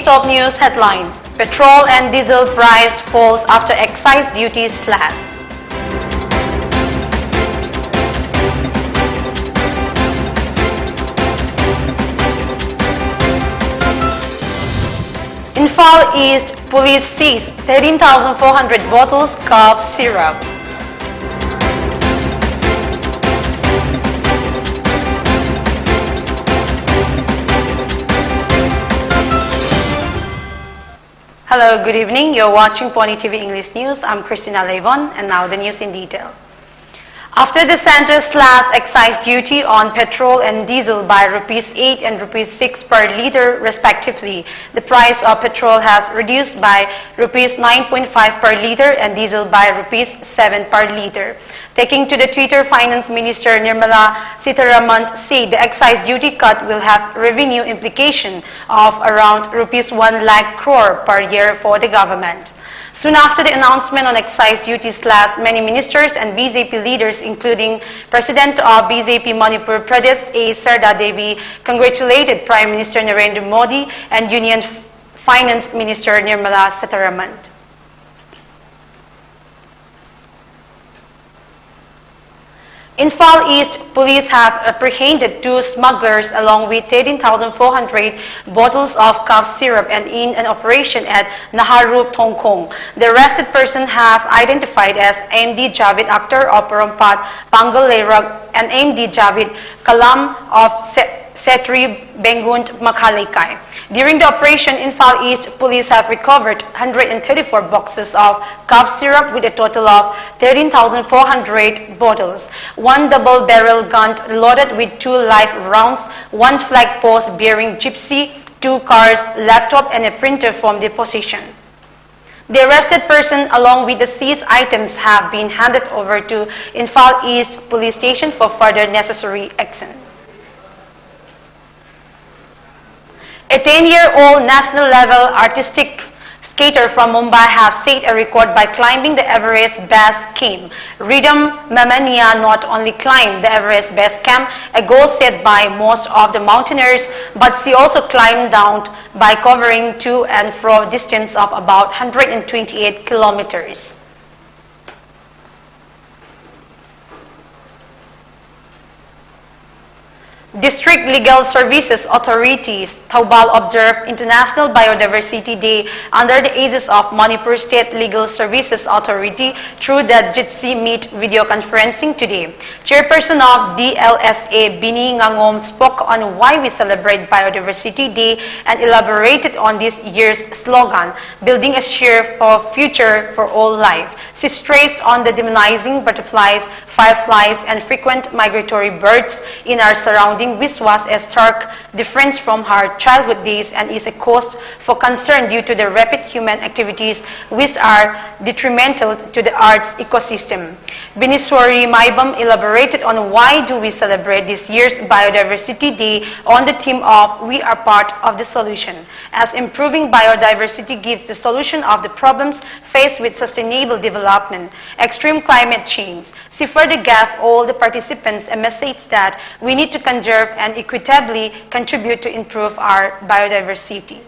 top news headlines. Petrol and diesel price falls after excise duty slash. Infal East Police seized 13,400 bottles cough syrup. Hello, good evening. You're watching Pony TV English News. I'm Christina and now the news in detail. After the center slashed excise duty on petrol and diesel by Rs 8 and Rs 6 per liter respectively, the price of petrol has reduced by Rs 9.5 per liter and diesel by Rs 7 per liter. Taking to the Twitter, Finance Minister Nirmala Sitharaman said the excise duty cut will have revenue implication of around Rs 1 lakh crore per year for the government. Soon after the announcement on excise duty slash, many ministers and BJP leaders, including President of BJP Manipur Pradesh A. Sarda Devi, congratulated Prime Minister Narendra Modi and Union Finance Minister Nirmala Sitharaman. Infal East Police have apprehended 2 smugglers along with 13,400 bottles of cough syrup and in an operation at Naharu, Tongkong. The arrested persons have identified as MD Javid Akhtar of Parampat, Pangalerag and MD Javid Kalam of Setri, Bengunt, Makhalaikai. During the operation, Infal East Police have recovered 134 boxes of cough syrup with a total of 13,400 bottles, 1 double-barrel gun loaded with 2 live rounds, 1 flag post bearing gypsy, 2 cars, laptop, and a printer from the possession. The arrested person along with the seized items have been handed over to Infal East Police Station for further necessary action. A 10-year-old national-level artistic skater from Mumbai has set a record by climbing the Everest Base Camp. Rhythm Mamania not only climbed the Everest Base Camp, a goal set by most of the mountaineers, but she also climbed down by covering to and fro distance of about 128 kilometers. District Legal Services Authorities, Taubal observed International Biodiversity Day under the aegis of Manipur State Legal Services Authority through the JITSI Meet video conferencing today. Chairperson of DLSA, Bini Ngangom, spoke on why we celebrate Biodiversity Day and elaborated on this year's slogan, Building a Shared Future for All Life. She stressed on the demonizing butterflies, fireflies, and frequent migratory birds in our surroundings, which was a stark difference from her childhood days and is a cause for concern due to the rapid human activities which are detrimental to the Earth's ecosystem. Biniswari Maibam elaborated on why do we celebrate this year's Biodiversity Day on the theme of We Are Part of the Solution, as improving biodiversity gives the solution of the problems faced with sustainable development, extreme climate change. She further gave all the participants a message that we need to conserve and equitably contribute to improve our biodiversity.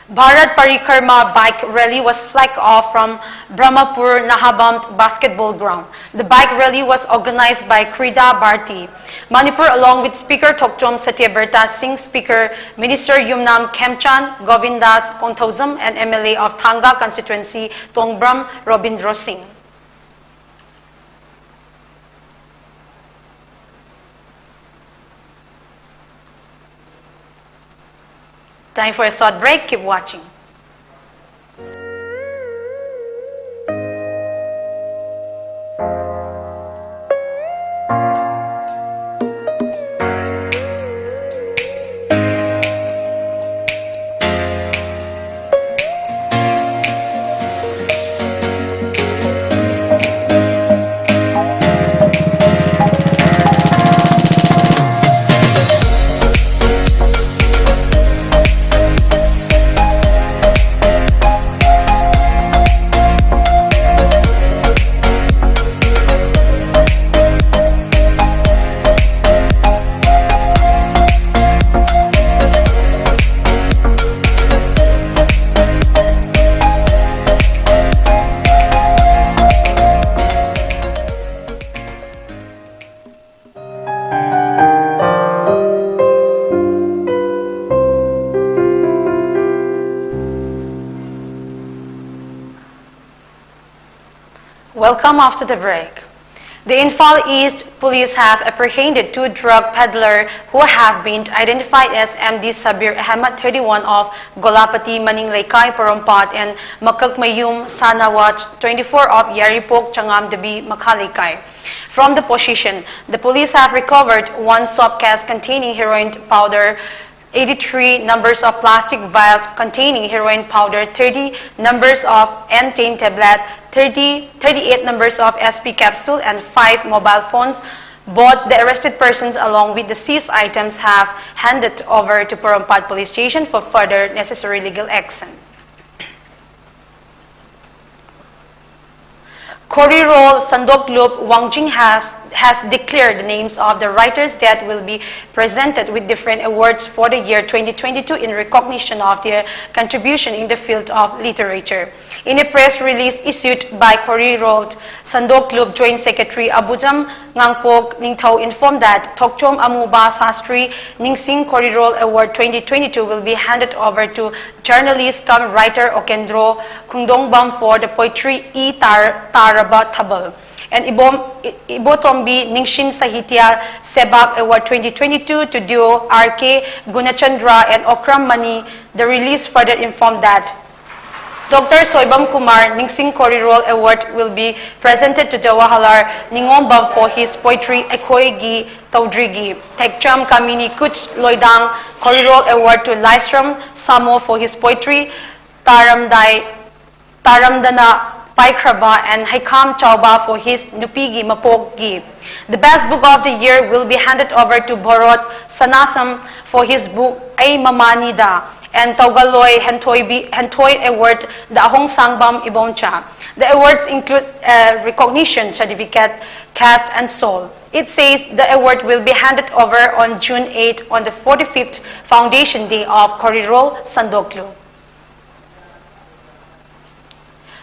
Bharat Parikrama bike rally was flagged off from Brahmapur Nahabam basketball ground. The bike rally was organized by Krida Bharti. Manipur, along with Speaker Thokchom Satyaberta Singh, Speaker Minister Yumnam Khemchan, Govindas Konthauzam, and MLA of Thanga constituency Tongbram Robindro Singh. Time for a short break. Keep watching. Welcome after the break. The Infal East Police have apprehended 2 drug peddlers who have been identified as MD Sabir Ahmad 31 of Golapati, Maninglaykay, Porompat and Makakmayum Sanawat 24 of Yaripok, Changam Dabi, Makalaykay. From the position, the police have recovered 1 soap case containing heroin powder, 83 numbers of plastic vials containing heroin powder, 30 numbers of N10 tablet, 38 numbers of SP capsule, and 5 mobile phones. Both the arrested persons along with the seized items have handed over to Porompat Police Station for further necessary legal action. Korirol Sandok Loop Wangjing has declared the names of the writers that will be presented with different awards for the year 2022 in recognition of their contribution in the field of literature. In a press release issued by Korirol Sandok Loop Joint Secretary Abujam Ngangpok Ningtao informed that Tokchom Amuba Sastri Ningsing Korirol Award 2022 will be handed over to journalist cum writer Okendro Kungdongbam for the poetry E Taraba Tabal, and Ibotombi Ningshin Sahitya Sebak Award 2022 to duo RK Gunachandra and Okram Mani. The release further informed that Dr. Soibam Kumar Ningsing Korirol Award will be presented to Jawaharlal Ningombam for his poetry Ekoigi Taudrigi. Tekcham Kamini Kuch Loidang Korirol Award to Lystrom Samo for his poetry Taramdana Paikraba, and Haikam Chauba for his Nupigi Mapogi. The best book of the year will be handed over to Borot Sanasam for his book Ay Mamanida, and Taugaloy Hentoy Award the Ahong Sangbam Iboncha. The awards include a recognition certificate, cast, and soul. It says the award will be handed over on June 8 on the 45th Foundation Day of Korirol Sandoklu.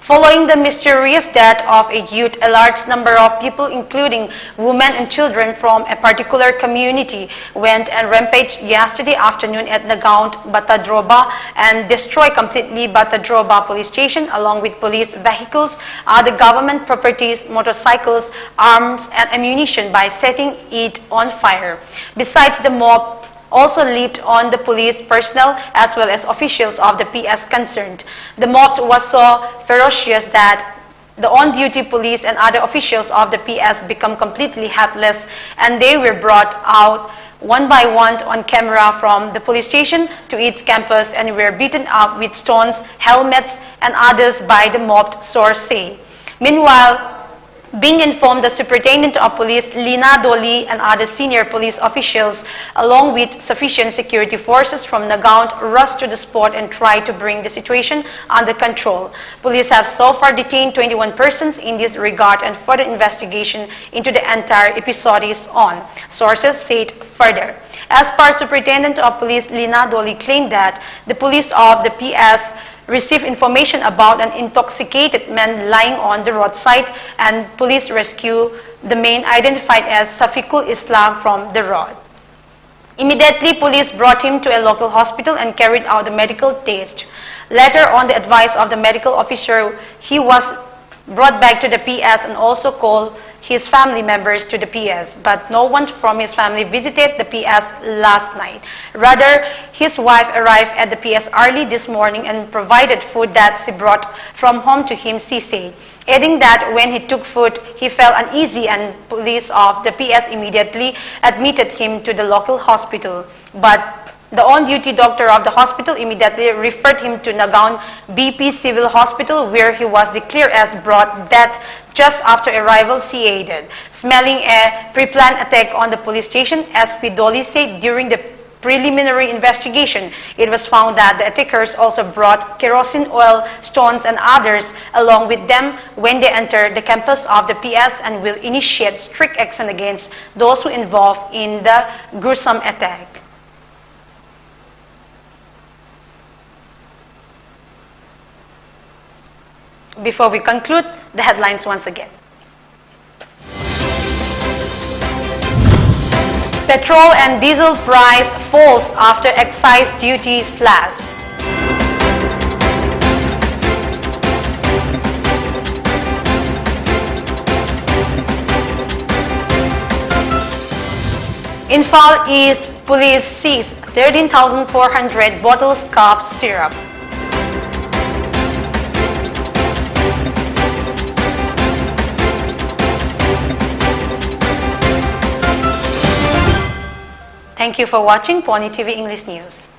Following the mysterious death of a youth, a large number of people, including women and children from a particular community, went and rampaged yesterday afternoon at Nagaon, Batadroba, and destroyed completely Batadroba police station along with police vehicles, other government properties, motorcycles, arms, and ammunition by setting it on fire. Besides, the mob also leaped on the police personnel as well as officials of the PS concerned. The mob was so ferocious that the on-duty police and other officials of the PS become completely helpless, and they were brought out one by one on camera from the police station to its campus and were beaten up with stones, helmets, and others by the mob, sources say. Meanwhile, being informed, the Superintendent of Police, Lina Doli, and other senior police officials, along with sufficient security forces from Nagaon, rushed to the spot and tried to bring the situation under control. Police have so far detained 21 persons in this regard, and further investigation into the entire episode is on, sources said further. As per Superintendent of Police, Lina Doli claimed that the police of the PS received information about an intoxicated man lying on the roadside, and police rescued the man identified as Safikul Islam from the road. Immediately, police brought him to a local hospital and carried out the medical test. Later, on the advice of the medical officer, he was brought back to the PS and also called his family members to the PS, but no one from his family visited the PS last night. Rather, his wife arrived at the PS early this morning and provided food that she brought from home to him, she said, adding that when he took food, he felt uneasy and police of the PS immediately admitted him to the local hospital. But the on-duty doctor of the hospital immediately referred him to Nagaon BP Civil Hospital, where he was declared as brought death just after arrival, she added. Smelling a pre-planned attack on the police station, SP Dolly said during the preliminary investigation, it was found that the attackers also brought kerosene oil, stones, and others along with them when they entered the campus of the PS, and will initiate strict action against those who involved in the gruesome attack. Before we conclude, the headlines once again. Petrol and diesel price falls after excise duty slash. Infal East Police seized 13,400 bottles cough syrup. Thank you for watching Pony TV English News.